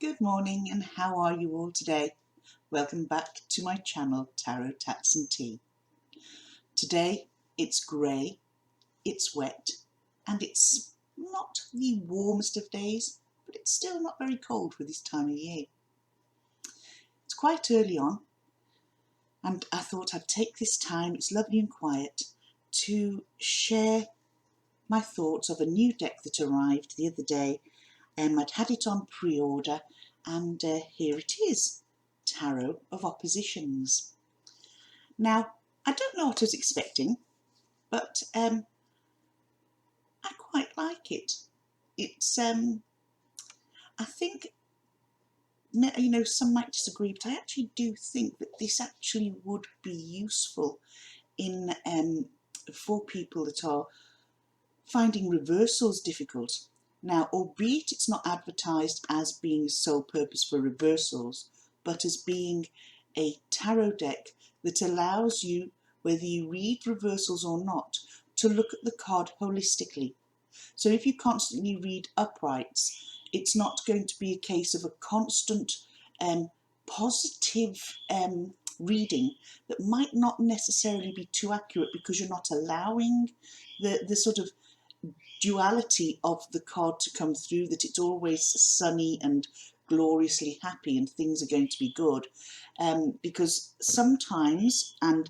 Good morning, and how are you all today? Welcome back to my channel, Tarot Tats and Tea. Today it's grey, it's wet, and it's not the warmest of days, but it's still not very cold for this time of year. It's quite early on, and I thought I'd take this time, it's lovely and quiet, to share my thoughts of a new deck that arrived the other day. I'd had it on pre-order, and here it is, Tarot of Oppositions. Now, I don't know what I was expecting, but I quite like it. It's, I think, some might disagree, but I actually do think that this actually would be useful in for people that are finding reversals difficult. Now, albeit it's not advertised as being sole purpose for reversals, but as being a tarot deck that allows you, whether you read reversals or not, to look at the card holistically. So if you constantly read uprights, it's not going to be a case of a constant positive reading that might not necessarily be too accurate, because you're not allowing the sort of duality of the card to come through, that it's always sunny and gloriously happy and things are going to be good, because sometimes, and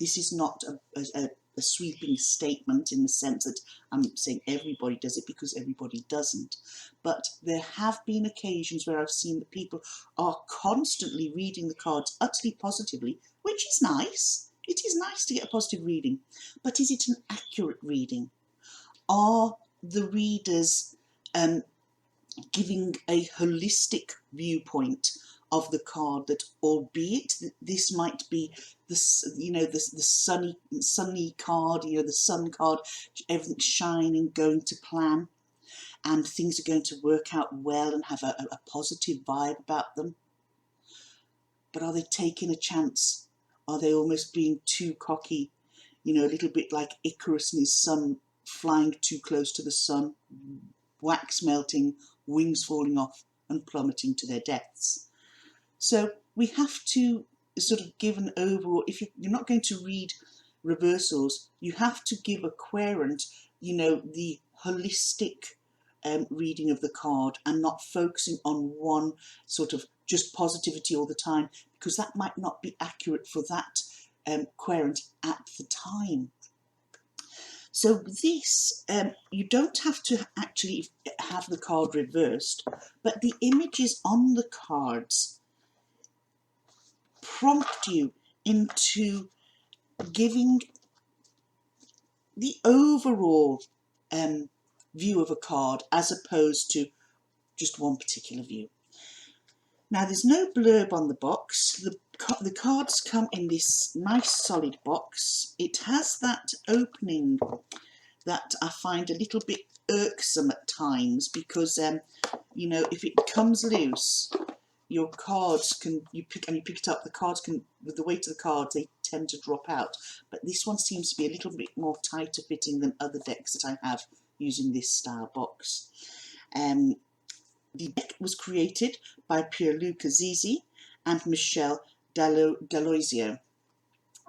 this is not a sweeping statement in the sense that I'm saying everybody does it, because everybody doesn't, but there have been occasions where I've seen that people are constantly reading the cards utterly positively, which is nice. It is nice to get a positive reading, but is it an accurate reading? Are the readers giving a holistic viewpoint of the card, that albeit this might be the sunny card, the sun card, everything's shining, going to plan, and things are going to work out well and have a positive vibe about them? But are they taking a chance? Are they almost being too cocky? A little bit like Icarus and his son, flying too close to the sun, wax melting, wings falling off and plummeting to their deaths. So we have to sort of give an overall, if you're not going to read reversals, you have to give a querent, the holistic reading of the card, and not focusing on one sort of just positivity all the time, because that might not be accurate for that querent at the time. So this, you don't have to actually have the card reversed, but the images on the cards prompt you into giving the overall view of a card, as opposed to just one particular view. Now, there's no blurb on the box. The cards come in this nice solid box. It has that opening that I find a little bit irksome at times, because if it comes loose, your cards can, you pick it up, the cards can, with the weight of the cards, they tend to drop out. But this one seems to be a little bit more tighter fitting than other decks that I have using this style box. The deck was created by Pierluca Zizi and Michelle D'Aloisio.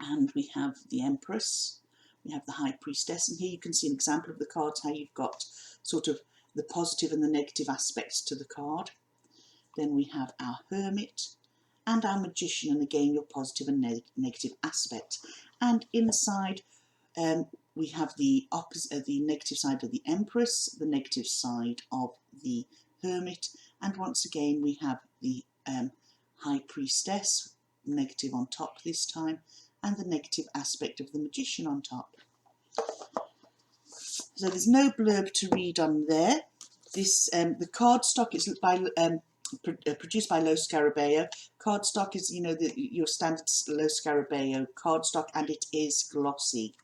And we have the Empress, we have the High Priestess, and here you can see an example of the cards, how you've got sort of the positive and the negative aspects to the card. Then we have our Hermit and our Magician, and again your positive and negative aspect. And inside we have the negative side of the Empress, the negative side of the Hermit, and once again we have the High Priestess, negative on top this time, and the negative aspect of the Magician on top. So there's no blurb to read on there. This the cardstock is produced by Lo Scarabeo. Cardstock is your standard Lo Scarabeo cardstock, and it is glossy.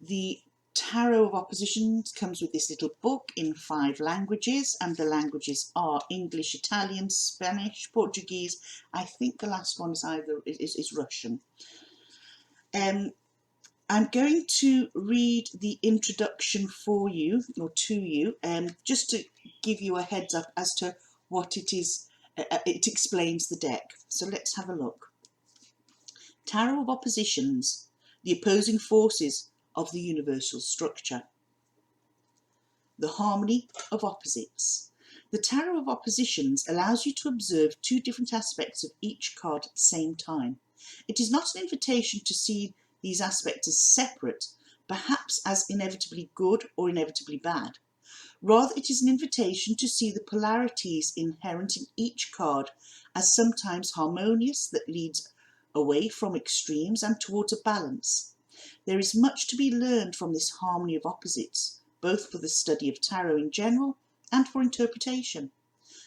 The Tarot of Oppositions comes with this little book in 5 languages, and the languages are English, Italian, Spanish, Portuguese. I think the last one is Russian. I'm going to read the introduction for you, or to you, just to give you a heads up as to what it is. It explains the deck. So let's have a look. Tarot of Oppositions, the opposing forces of the universal structure. The harmony of opposites. The Tarot of Oppositions allows you to observe two different aspects of each card at the same time. It is not an invitation to see these aspects as separate, perhaps as inevitably good or inevitably bad. Rather, it is an invitation to see the polarities inherent in each card as sometimes harmonious that leads away from extremes and towards a balance. There is much to be learned from this harmony of opposites, both for the study of tarot in general and for interpretation.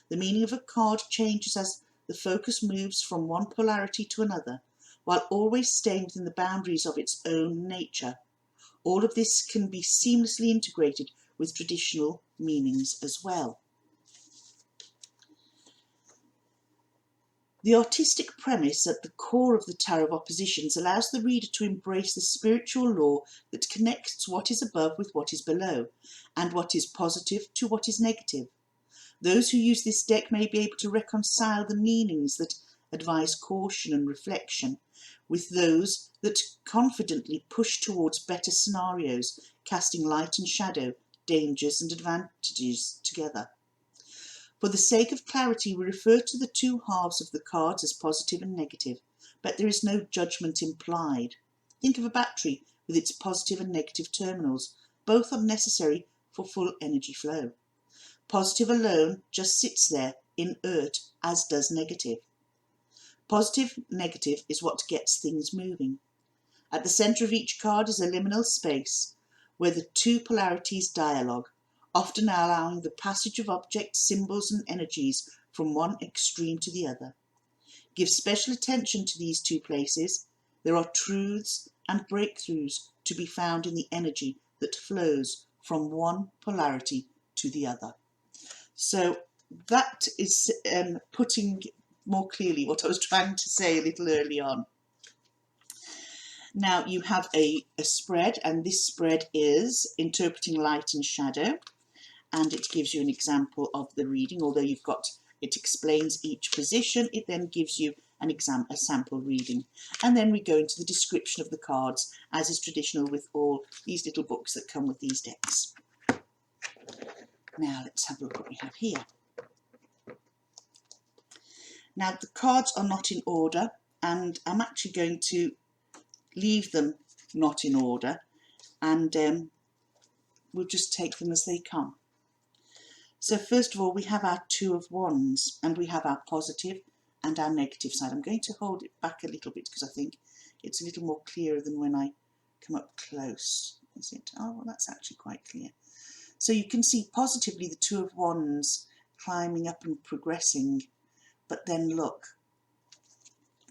The meaning of a card changes as the focus moves from one polarity to another, while always staying within the boundaries of its own nature. All of this can be seamlessly integrated with traditional meanings as well. The artistic premise at the core of the Tarot of Oppositions allows the reader to embrace the spiritual law that connects what is above with what is below, and what is positive to what is negative. Those who use this deck may be able to reconcile the meanings that advise caution and reflection with those that confidently push towards better scenarios, casting light and shadow, dangers and advantages together. For the sake of clarity, we refer to the two halves of the cards as positive and negative, but there is no judgment implied. Think of a battery with its positive and negative terminals. Both are necessary for full energy flow. Positive alone just sits there, inert, as does negative. Positive, negative is what gets things moving. At the centre of each card is a liminal space where the two polarities dialogue, often allowing the passage of objects, symbols and energies from one extreme to the other. Give special attention to these two places. There are truths and breakthroughs to be found in the energy that flows from one polarity to the other. So that is putting more clearly what I was trying to say a little early on. Now you have a spread, and this spread is interpreting light and shadow, and it gives you an example of the reading. Although it explains each position, it then gives you a sample reading. And then we go into the description of the cards, as is traditional with all these little books that come with these decks. Now let's have a look what we have here. Now the cards are not in order, and I'm actually going to leave them not in order, and we'll just take them as they come. So first of all, we have our Two of Wands, and we have our positive and our negative side. I'm going to hold it back a little bit because I think it's a little more clearer than when I come up close. Is it? Oh, well, that's actually quite clear. So you can see positively the Two of Wands climbing up and progressing, but then look,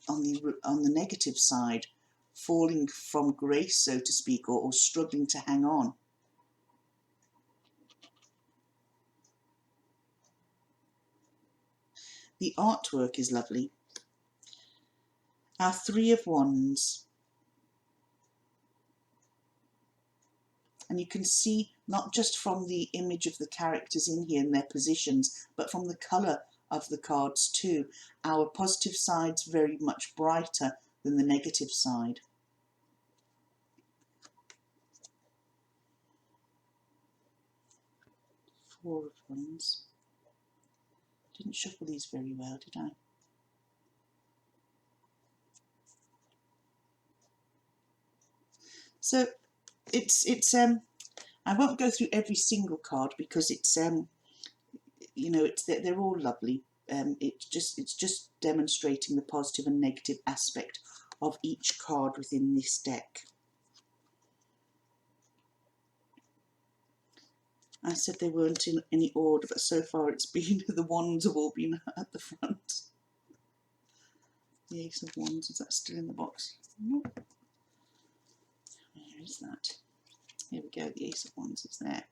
on the negative side, falling from grace, so to speak, or struggling to hang on. The artwork is lovely. Our Three of Wands. And you can see not just from the image of the characters in here and their positions, but from the colour of the cards too. Our positive side's very much brighter than the negative side. Four of Wands. Didn't shuffle these very well, did I? So it's I won't go through every single card because it's you know, they're all lovely. It's just demonstrating the positive and negative aspect of each card within this deck. I said they weren't in any order, but so far it's been the Wands have all been at the front. The Ace of Wands, is that still in the box? Nope. Where is that? Here we go, the Ace of Wands is there.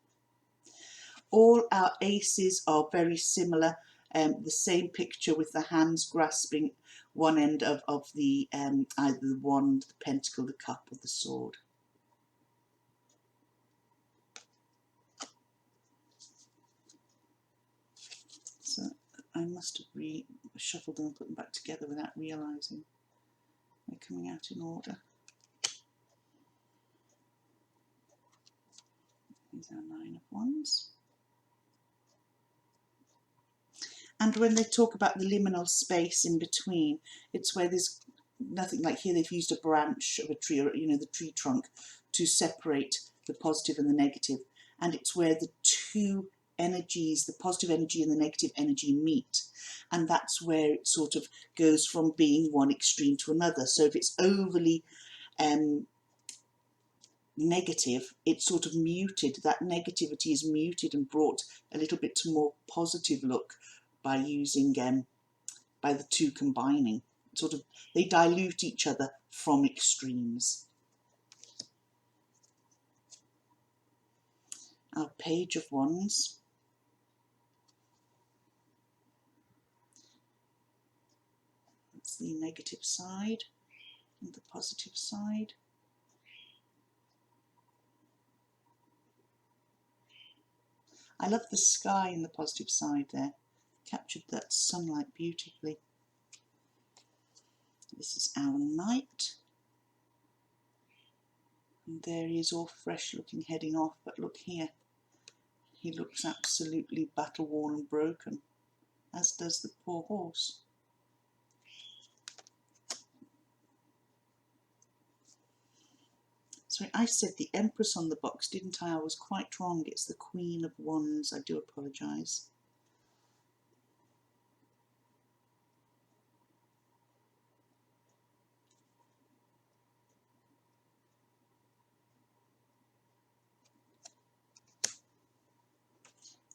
All our aces are very similar. The same picture with the hands grasping one end of the either the wand, the pentacle, the cup or the sword. I must have shuffled them and put them back together without realising they're coming out in order. Here's our Nine of Wands. And when they talk about the liminal space in between, it's where there's nothing, like here they've used a branch of a tree, or you know, the tree trunk, to separate the positive and the negative. And it's where the two energies, the positive energy and the negative energy, meet. And that's where it sort of goes from being one extreme to another. So if it's overly negative, it's sort of muted. That negativity is muted and brought a little bit to more positive look by using by the two combining. Sort of, they dilute each other from extremes. Our Page of Wands. That's the negative side and the positive side. I love the sky in the positive side there. Captured that sunlight beautifully. This is our Knight. And there he is, all fresh looking, heading off. But look here. He looks absolutely battle worn and broken, as does the poor horse. Sorry, I said the Empress on the box, didn't I? I was quite wrong. It's the Queen of Wands. I do apologise.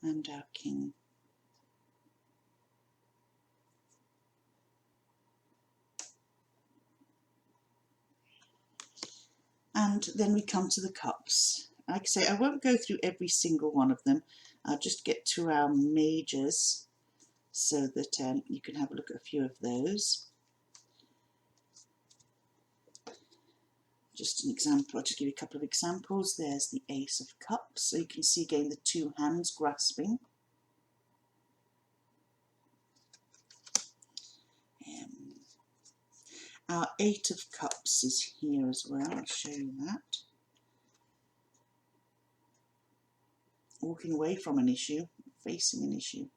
And our King. And then we come to the Cups. Like I say, I won't go through every single one of them. I'll just get to our majors so that you can have a look at a few of those. Just an example, I'll just give you a couple of examples. There's the Ace of Cups, so you can see again the two hands grasping. Our Eight of Cups is here as well, I'll show you that. Walking away from an issue, facing an issue.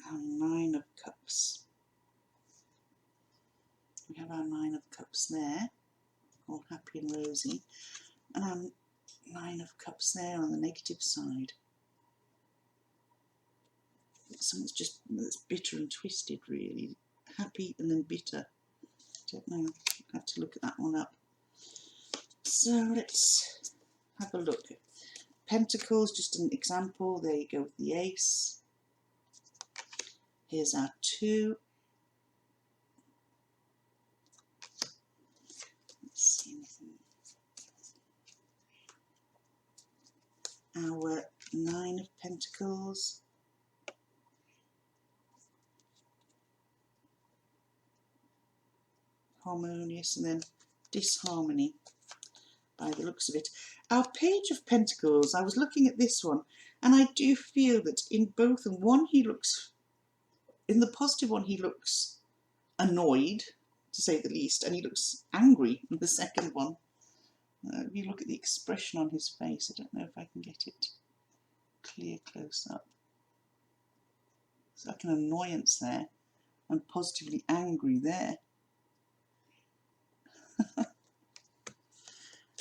Our Nine of Cups. We have our Nine of Cups there, all happy and rosy. And our Nine of Cups there on the negative side. Something's just, that's bitter and twisted really. Happy and then bitter. Don't know, I'll have to look at that one up. So let's have a look. Pentacles, just an example. There you go with the Ace. Here's our Two. Let's see anything. Our Nine of Pentacles. Harmonious, and then disharmony by the looks of it. Our Page of Pentacles, I was looking at this one, and I do feel that in both of them, one he looks, in the positive one he looks annoyed, to say the least, and he looks angry in the second one. If you look at the expression on his face, I don't know if I can get it clear close up. It's like an annoyance there, and positively angry there.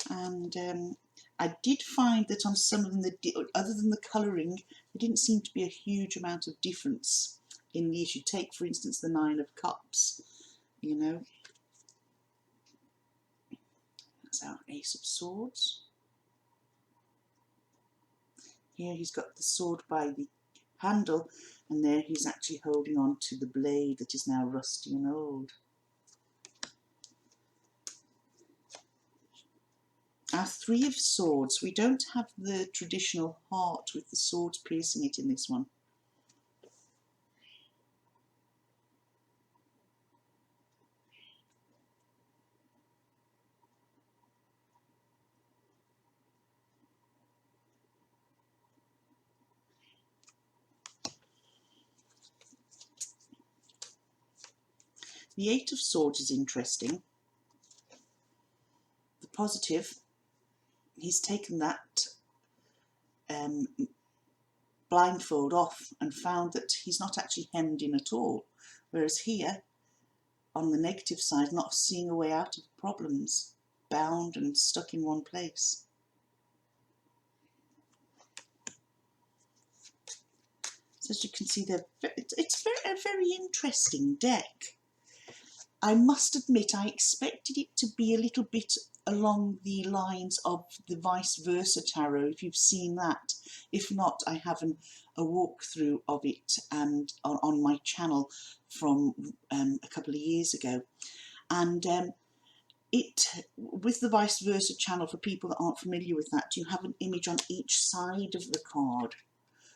And I did find that on some of them, other than the colouring, there didn't seem to be a huge amount of difference in the issue. Take, for instance, the Nine of Cups, you know. That's our Ace of Swords. Here he's got the sword by the handle, and there he's actually holding on to the blade that is now rusty and old. Our Three of Swords, we don't have the traditional heart with the swords piercing it in this one. The Eight of Swords is interesting. The positive, he's taken that blindfold off and found that he's not actually hemmed in at all. Whereas here, on the negative side, not seeing a way out of problems, bound and stuck in one place. So as you can see, it's a very interesting deck. I must admit, I expected it to be a little bit along the lines of the vice versa tarot, if you've seen that. If not, I have a walkthrough of it and on my channel from a couple of years ago. And with the vice versa channel, for people that aren't familiar with that, you have an image on each side of the card.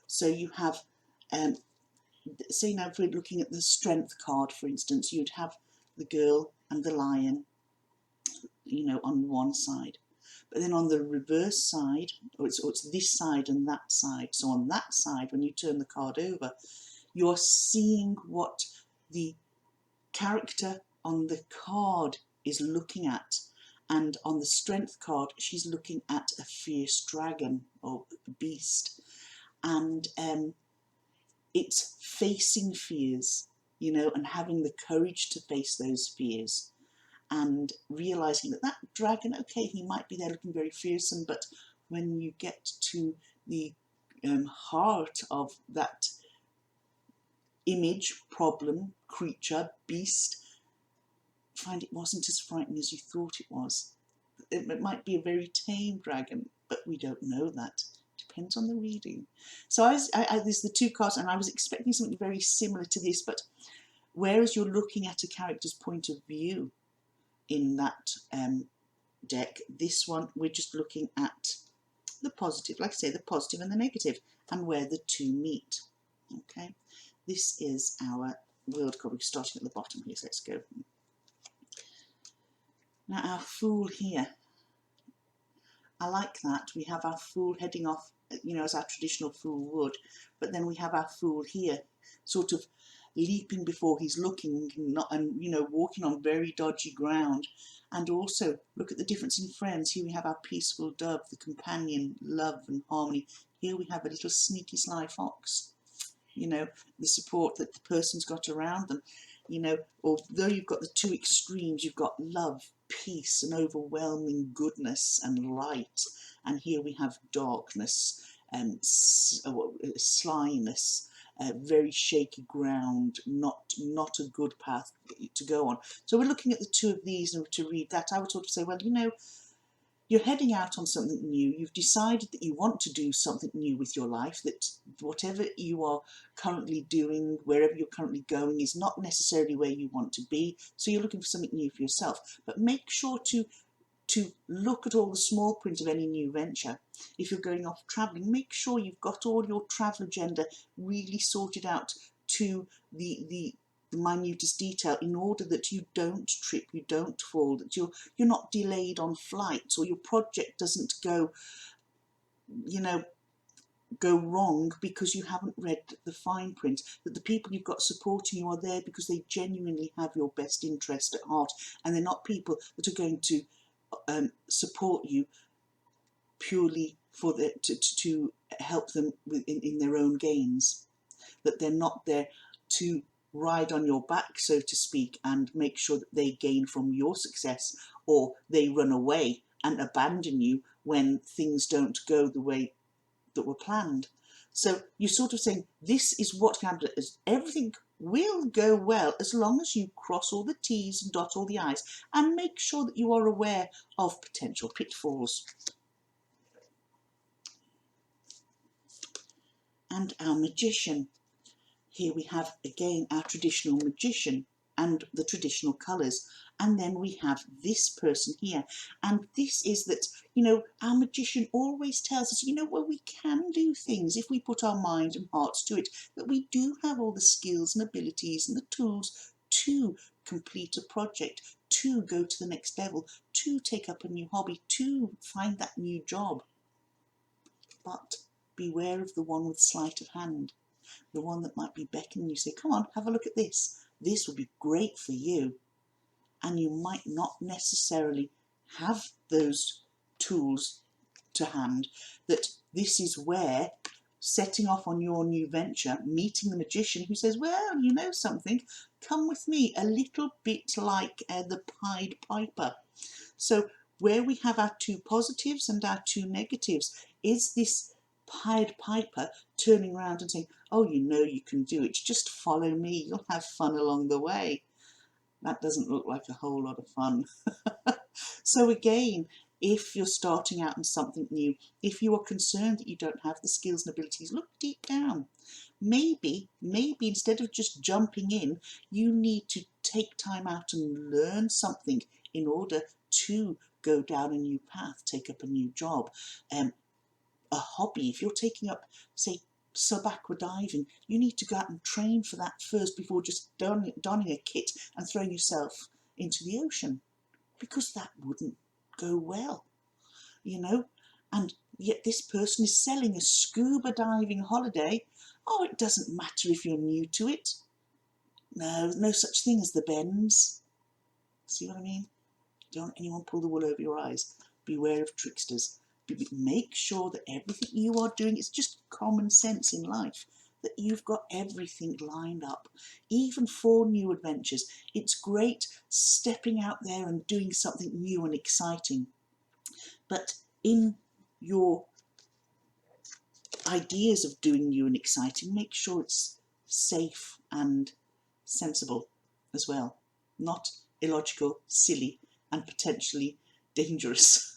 So you have, say now if we're looking at the Strength card, for instance, you'd have the girl and the lion, you know, on one side. But then on the reverse side, or it's this side and that side. So on that side, when you turn the card over, you're seeing what the character on the card is looking at. And on the Strength card, she's looking at a fierce dragon or beast. And it's facing fears, you know, and having the courage to face those fears. And realising that dragon, okay, he might be there looking very fearsome, but when you get to the heart of that image, problem, creature, beast, find it wasn't as frightening as you thought it was. It might be a very tame dragon, but we don't know that. Depends on the reading. So there's the two cards, and I was expecting something very similar to this, but whereas you're looking at a character's point of view in that deck, this one we're just looking at the positive, like I say, the positive and the negative, and where the two meet. Okay, this is our world card. We're starting at the bottom here, so let's go. Now our Fool here, I like that. We have our Fool heading off, you know, as our traditional Fool would, but then we have our Fool here, sort of leaping before he's looking, and you know, walking on very dodgy ground. And also look at the difference in friends. Here we have our peaceful dove, the companion, love and harmony. Here we have a little sneaky sly fox, you know, the support that the person's got around them, you know. Although you've got the two extremes, you've got love, peace and overwhelming goodness and light, and here we have darkness and slyness, very shaky ground, not a good path to go on. So we're looking at the two of these, and to read that, I would sort of say, well, you know, you're heading out on something new. You've decided that you want to do something new with your life, that whatever you are currently doing, wherever you're currently going, is not necessarily where you want to be. So you're looking for something new for yourself. But make sure to look at all the small print of any new venture. If you're going off travelling, make sure you've got all your travel agenda really sorted out to the minutest detail, in order that you don't trip, you don't fall, that you're not delayed on flights, or your project doesn't go, you know, go wrong because you haven't read the fine print, that the people you've got supporting you are there because they genuinely have your best interest at heart, and they're not people that are going to support you purely for to help them in their own gains, that they're not there to ride on your back, so to speak, and make sure that they gain from your success, or they run away and abandon you when things don't go the way that were planned. So you're sort of saying, this is what can happen. Everything will go well as long as you cross all the T's and dot all the I's, and make sure that you are aware of potential pitfalls. And our Magician. Here we have again our traditional magician and the traditional colours. And then we have this person here. And this is that, you know, our magician always tells us, you know, well, we can do things if we put our mind and hearts to it, that we do have all the skills and abilities and the tools to complete a project, to go to the next level, to take up a new hobby, to find that new job. But beware of the one with sleight of hand. the one that might be beckoning you, say, come on, have a look at this. This would be great for you. And you might not necessarily have those tools to hand, that this is where setting off on your new venture, meeting the magician who says, well, you know something, come with me, a little bit like the Pied Piper. So where we have our two positives and our two negatives, is this Pied Piper turning around and saying, oh, you know you can do it, just follow me, you'll have fun along the way. That doesn't look like a whole lot of fun. So again, if you're starting out in something new, if you are concerned that you don't have the skills and abilities, look deep down. Maybe instead of just jumping in, you need to take time out and learn something in order to go down a new path, take up a new job, a hobby. If you're taking up, say, sub-aqua diving, you need to go out and train for that first before just donning a kit and throwing yourself into the ocean, because that wouldn't go well, you know. And yet this person is selling a scuba diving holiday. Oh, it doesn't matter if you're new to it. No such thing as the bends. See what I mean? Don't let anyone pull the wool over your eyes. Beware of tricksters. Make sure that everything you are doing is just common sense in life, that you've got everything lined up, even for new adventures. It's great stepping out there and doing something new and exciting, but in your ideas of doing new and exciting, make sure it's safe and sensible as well, not illogical, silly, and potentially dangerous.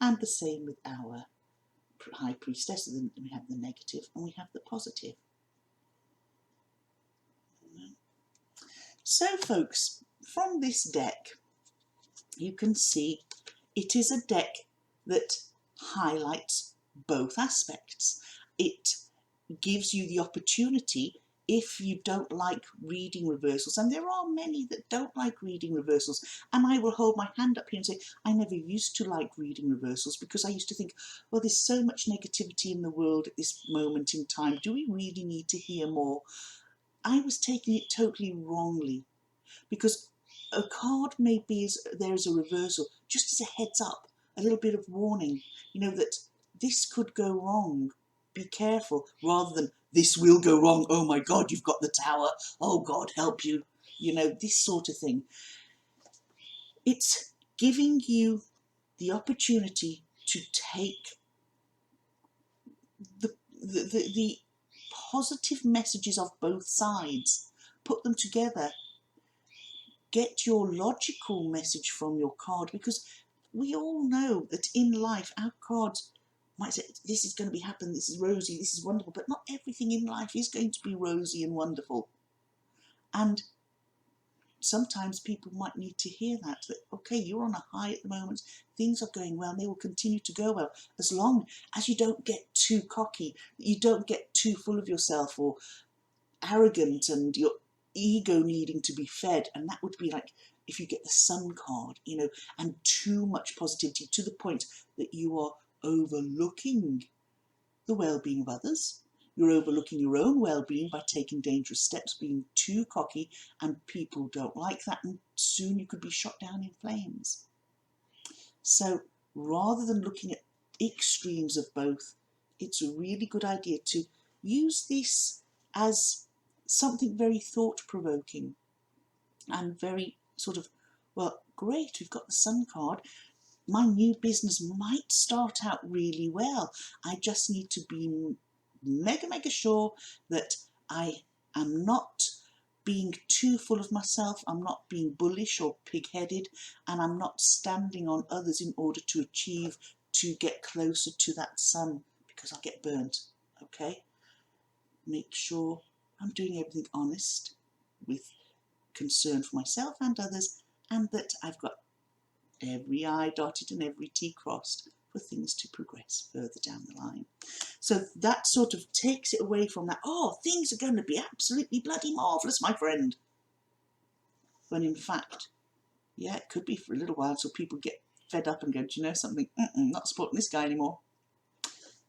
And the same with our High Priestess. We have the negative and we have the positive. So folks, from this deck, you can see it is a deck that highlights both aspects. It gives you the opportunity, if you don't like reading reversals, and there are many that don't like reading reversals, and I will hold my hand up here and say, I never used to like reading reversals, because I used to think, well, there's so much negativity in the world at this moment in time, do we really need to hear more? I was taking it totally wrongly, because a card may be there as a reversal, just as a heads up, a little bit of warning, you know, that this could go wrong. Be careful, rather than this will go wrong, oh my God, you've got the Tower, oh God, help you, you know, this sort of thing. It's giving you the opportunity to take the positive messages of both sides, put them together, get your logical message from your card, because we all know that in life our cards might say this is going to be happening, this is rosy, this is wonderful, but not everything in life is going to be rosy and wonderful. And sometimes people might need to hear that okay, you're on a high at the moment, things are going well, and they will continue to go well, as long as you don't get too cocky, you don't get too full of yourself or arrogant and your ego needing to be fed. And that would be like if you get the Sun card, you know, and too much positivity to the point that you are overlooking the well-being of others. You're overlooking your own well-being by taking dangerous steps, being too cocky, and people don't like that, and soon you could be shot down in flames. So rather than looking at extremes of both, it's a really good idea to use this as something very thought-provoking and very sort of, well, great, we've got the Sun card. My new business might start out really well. I just need to be mega sure that I am not being too full of myself, I'm not being bullish or pig-headed, and I'm not standing on others in order to achieve, to get closer to that Sun, because I'll get burnt, okay? Make sure I'm doing everything honest, with concern for myself and others, and that I've got every I dotted and every T crossed for things to progress further down the line. So that sort of takes it away from that, oh, things are going to be absolutely bloody marvellous, my friend. When in fact, yeah, it could be for a little while, so people get fed up and go, do you know something? Not supporting this guy anymore.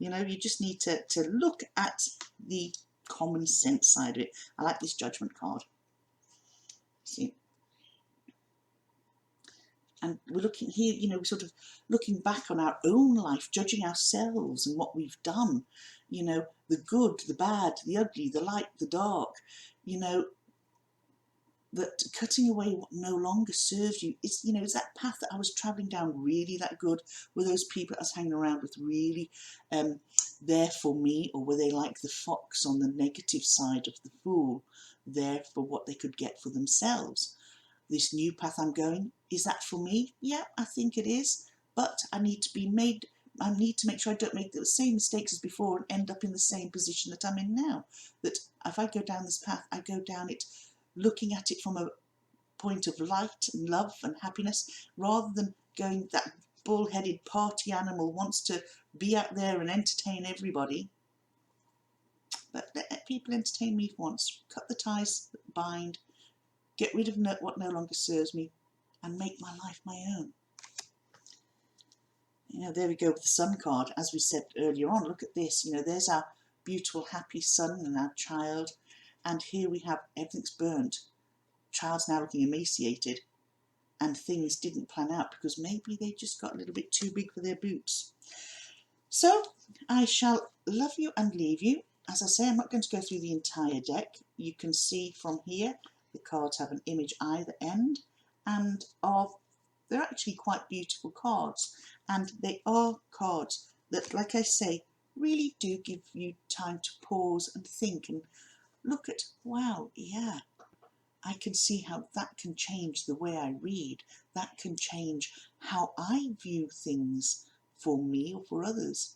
You know, you just need to look at the common sense side of it. I like this Judgment card. See? And we're looking here, you know, we're sort of looking back on our own life, judging ourselves and what we've done. You know, the good, the bad, the ugly, the light, the dark. You know, that cutting away what no longer serves you, is, you know, is that path that I was travelling down really that good? Were those people I was hanging around with really there for me, or were they like the fox on the negative side of the fool, there for what they could get for themselves? This new path I'm going, is that for me? Yeah, I think it is, but I need to make sure I don't make the same mistakes as before and end up in the same position that I'm in now. That if I go down this path, I go down it looking at it from a point of light and love and happiness, rather than going that bull-headed party animal wants to be out there and entertain everybody. But let people entertain me once. Cut the ties that bind, get rid of what no longer serves me, and make my life my own. You know, there we go with the Sun card. As we said earlier on, look at this. You know, there's our beautiful, happy son and our child. And here we have everything's burnt. Child's now looking emaciated. And things didn't plan out because maybe they just got a little bit too big for their boots. So I shall love you and leave you. As I say, I'm not going to go through the entire deck. You can see from here the cards have an image either end, and they're actually quite beautiful cards, and they are cards that, like I say, really do give you time to pause and think and look at, wow, yeah, I can see how that can change the way I read. That can change how I view things for me or for others.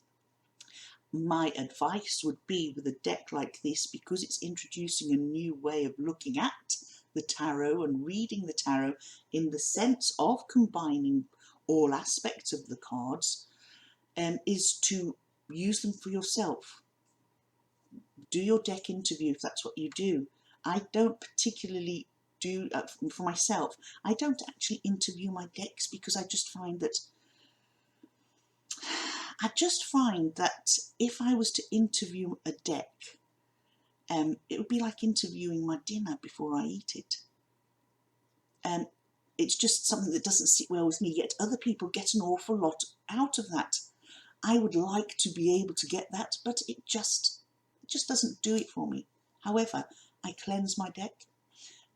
My advice would be with a deck like this, because it's introducing a new way of looking at the tarot and reading the tarot in the sense of combining all aspects of the cards, is to use them for yourself. Do your deck interview if that's what you do. I don't particularly do, for myself, I don't actually interview my decks, because I just find that if I was to interview a deck, it would be like interviewing my dinner before I eat it. It's just something that doesn't sit well with me, yet other people get an awful lot out of that. I would like to be able to get that, but it just doesn't do it for me. However, I cleanse my deck.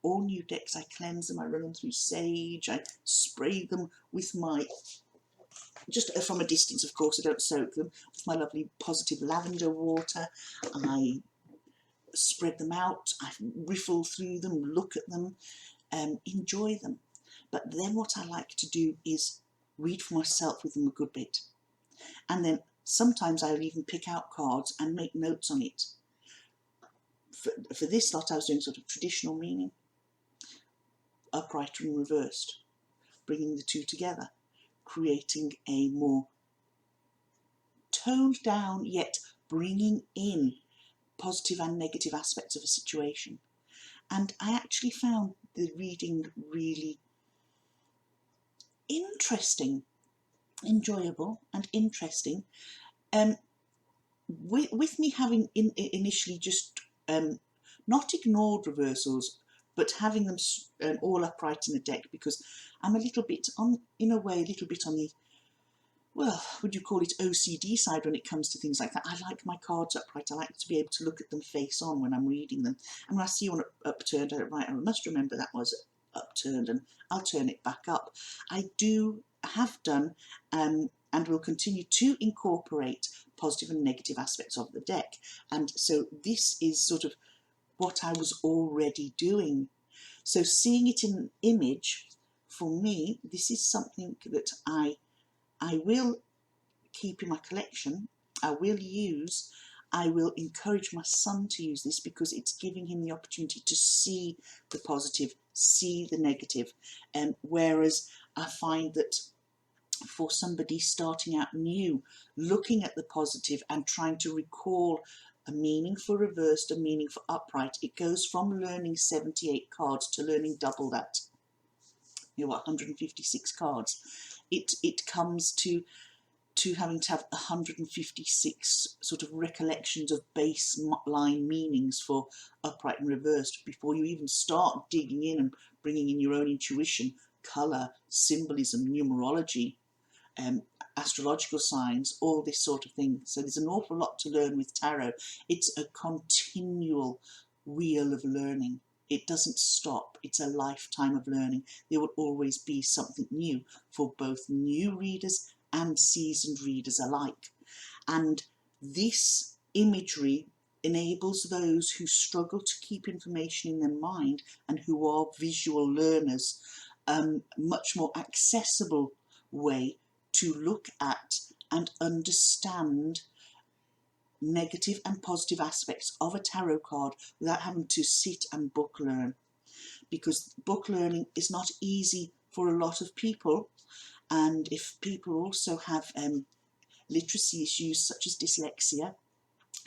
All new decks, I cleanse them, I run them through sage, I spray them with my, just from a distance of course, I don't soak them, with my lovely positive lavender water. I spread them out, I riffle through them, look at them, enjoy them. But then what I like to do is read for myself with them a good bit. And then sometimes I'll even pick out cards and make notes on it. For this lot I was doing sort of traditional meaning, upright and reversed, bringing the two together, creating a more toned down yet bringing in positive and negative aspects of a situation. And I actually found the reading really interesting, enjoyable and interesting. With me having initially just not ignored reversals, but having them all upright in the deck, because I'm a little bit on, in a way, a little bit on the, well, would you call it OCD side when it comes to things like that. I like my cards upright. I like to be able to look at them face on when I'm reading them. And when I see one upturned, I must remember that was upturned, and I'll turn it back up. I have done and will continue to incorporate positive and negative aspects of the deck. And so this is sort of what I was already doing. So seeing it in an image, for me, this is something that I will keep in my collection, I will use, I will encourage my son to use this, because it's giving him the opportunity to see the positive, see the negative. Whereas I find that for somebody starting out new, looking at the positive and trying to recall a meaning for reversed, a meaning for upright, it goes from learning 78 cards to learning double that. You know, 156 cards. It comes to to having to have 156 sort of recollections of baseline meanings for upright and reversed before you even start digging in and bringing in your own intuition, colour, symbolism, numerology, astrological signs, all this sort of thing. So there's an awful lot to learn with tarot. It's a continual wheel of learning. It doesn't stop. It's a lifetime of learning. There will always be something new for both new readers and seasoned readers alike. And this imagery enables those who struggle to keep information in their mind and who are visual learners much more accessible way to look at and understand negative and positive aspects of a tarot card without having to sit and book learn, because book learning is not easy for a lot of people. And if people also have literacy issues such as dyslexia,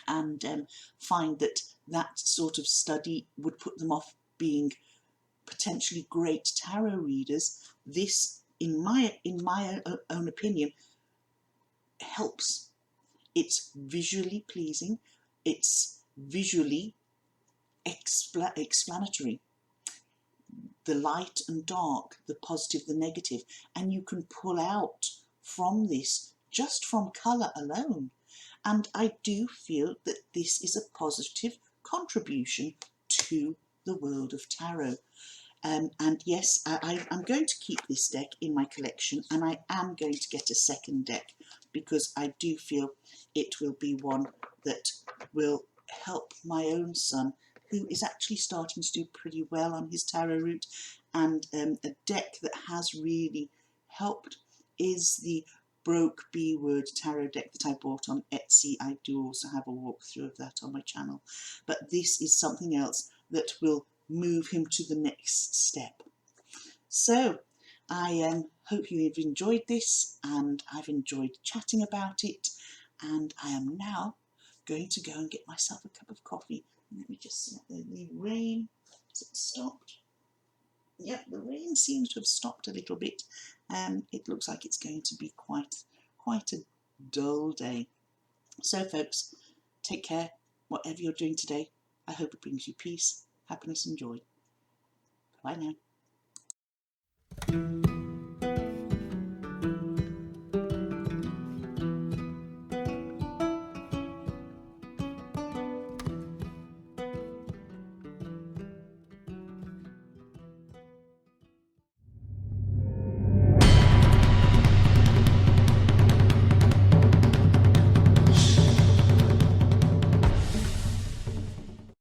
and find that that sort of study would put them off being potentially great tarot readers, this, in my own opinion, helps. It's visually pleasing, it's visually explanatory, the light and dark, the positive, the negative, and you can pull out from this just from colour alone. And I do feel that this is a positive contribution to the world of tarot. And yes, I'm going to keep this deck in my collection, and I am going to get a second deck because I do feel it will be one that will help my own son, who is actually starting to do pretty well on his tarot route. And a deck that has really helped is the Broke B Word tarot deck that I bought on Etsy. I do also have a walkthrough of that on my channel. But this is something else that will move him to the next step. So I hope you have enjoyed this, and I've enjoyed chatting about it, and I am now going to go and get myself a cup of coffee. Let me just see the rain. Has it stopped? Yep, the rain seems to have stopped a little bit. It looks like it's going to be quite a dull day. So folks, take care, whatever you're doing today. I hope it brings you peace, happiness and joy. Bye now.